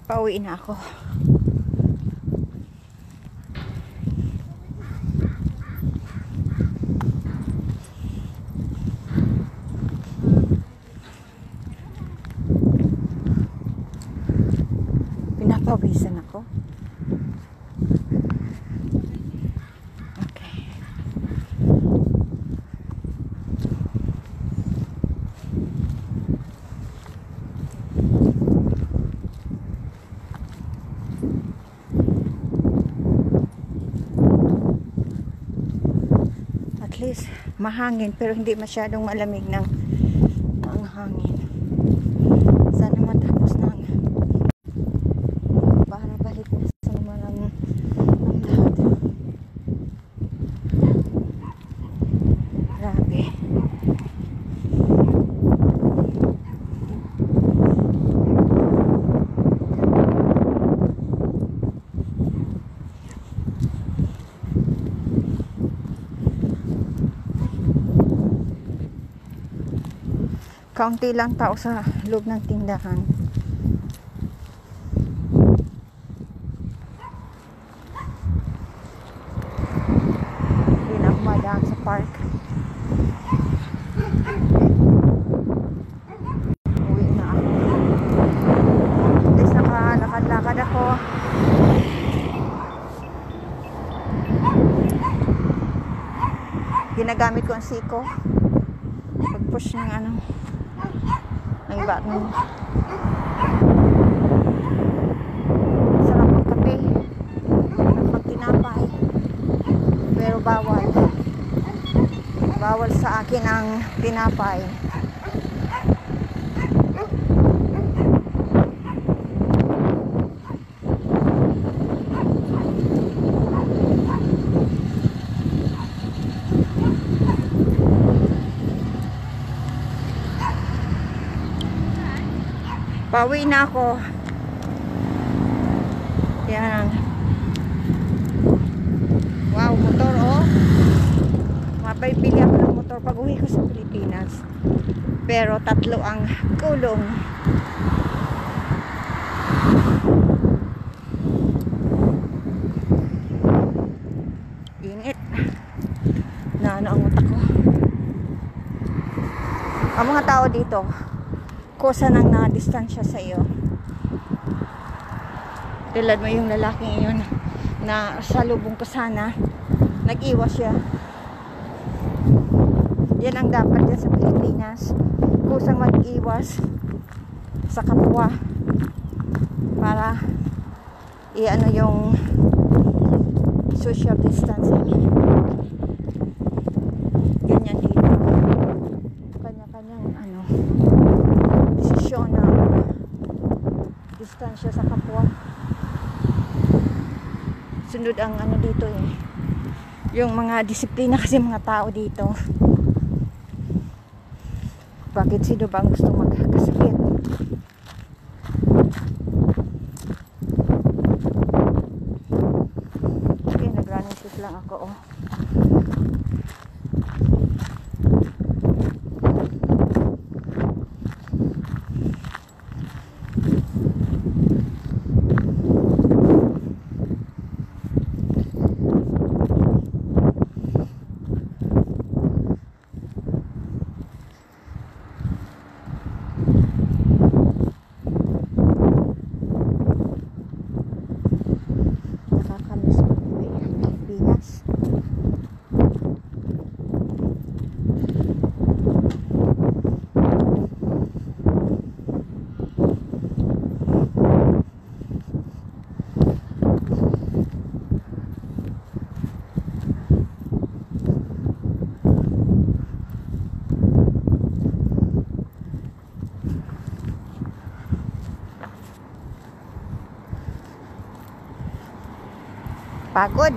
Pauwi na ako. Pinapawisan ako. Okay. At least mahangin pero hindi masyadong malamig ng ang hangin. Sana matapos ng para balik na sa naman ang lahat. Grabe. Kaunti lang tao sa loob ng tindahan. Hindi na ako madaan sa park. Uwi na ako. At least nakalakad-lakad ako. Ginagamit ko ang siko. Pag-push ng ano. Ng iba ng sarap ang kape pag tinapay pero bawal sa akin ang tinapay. Pauwi na ako. Yan. Wow, motor oh. Mapipili ako ng motor pag uwi ko sa Pilipinas. Pero 3 ang kulong. Init. Na ano ang utak ko. Ang mga tao dito kusa nang na-distansya sa iyo. Tulad mo yung lalaking iyon na salubong ko sana, nag-iwas siya. Yan ang dapat dyan sa Pilipinas, kusang mag-iwas sa kapwa para i-ano yung social distancing. Ganyan dito. Kanya-kanyang ano desisyon na distansya sa kapwa. Sunod ang ano dito eh. Yung mga disiplina kasi mga tao dito. Bakit sino ba ang gusto magkasakit? Okay, nag-running shoes lang ako oh. Pagod.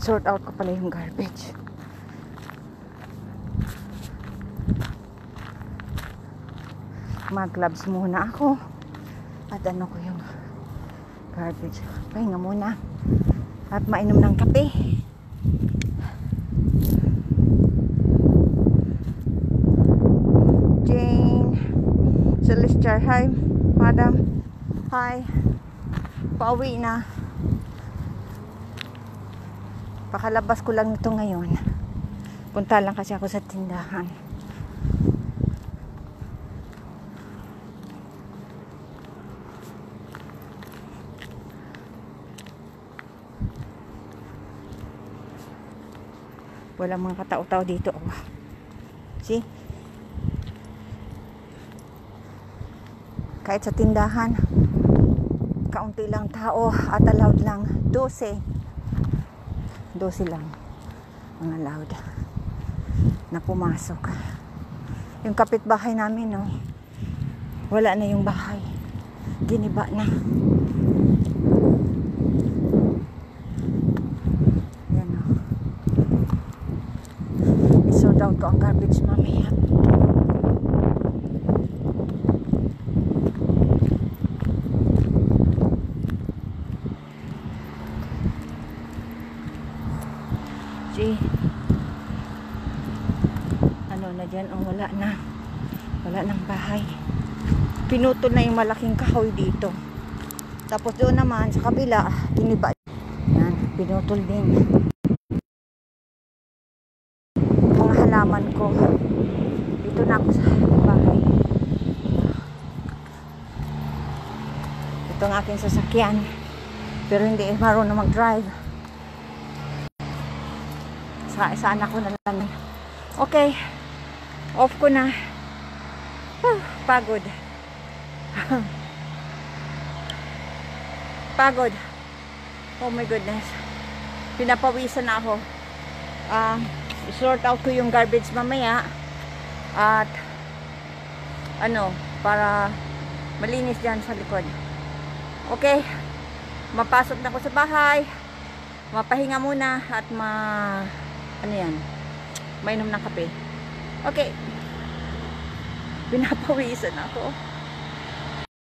Sort out ko pala yung garbage. Mag-gloves muna ako. At ano ko yung garbage. Pahinga muna. At mainom ng kape. Jane. Celestial. Hi, madam. Hi. Pauwi na. Pakalabas ko lang ito ngayon. Punta lang kasi ako sa tindahan. Walang mga katao-tao dito. Oh. See? Kahit sa tindahan, kaunti lang tao at allowed lang 12 lang ang allowed na pumasok. Yung kapitbahay namin, no, wala na yung bahay. Giniba na. I-sort out ko ang garbage mamaya. See? Ano na dyan? Oh, wala na. Wala nang bahay. Pinutol na yung malaking kahoy dito. Tapos doon naman sa kabila, giniba. Yan, pinutol din. Halaman ko. Dito na ako sa bahay. Ito ang aking sasakyan. Pero hindi marunong mag-drive. Saan ako na lang. Okay. Off ko na. Pagod. Pagod. Oh my goodness. Pinapawisan na ako. Sort out ko yung garbage mamaya at ano, para malinis dyan sa likod. Okay, mapasok na ako sa bahay, mapahinga muna at ano yan, mainom ng kape. Okay, pinapawisan ako.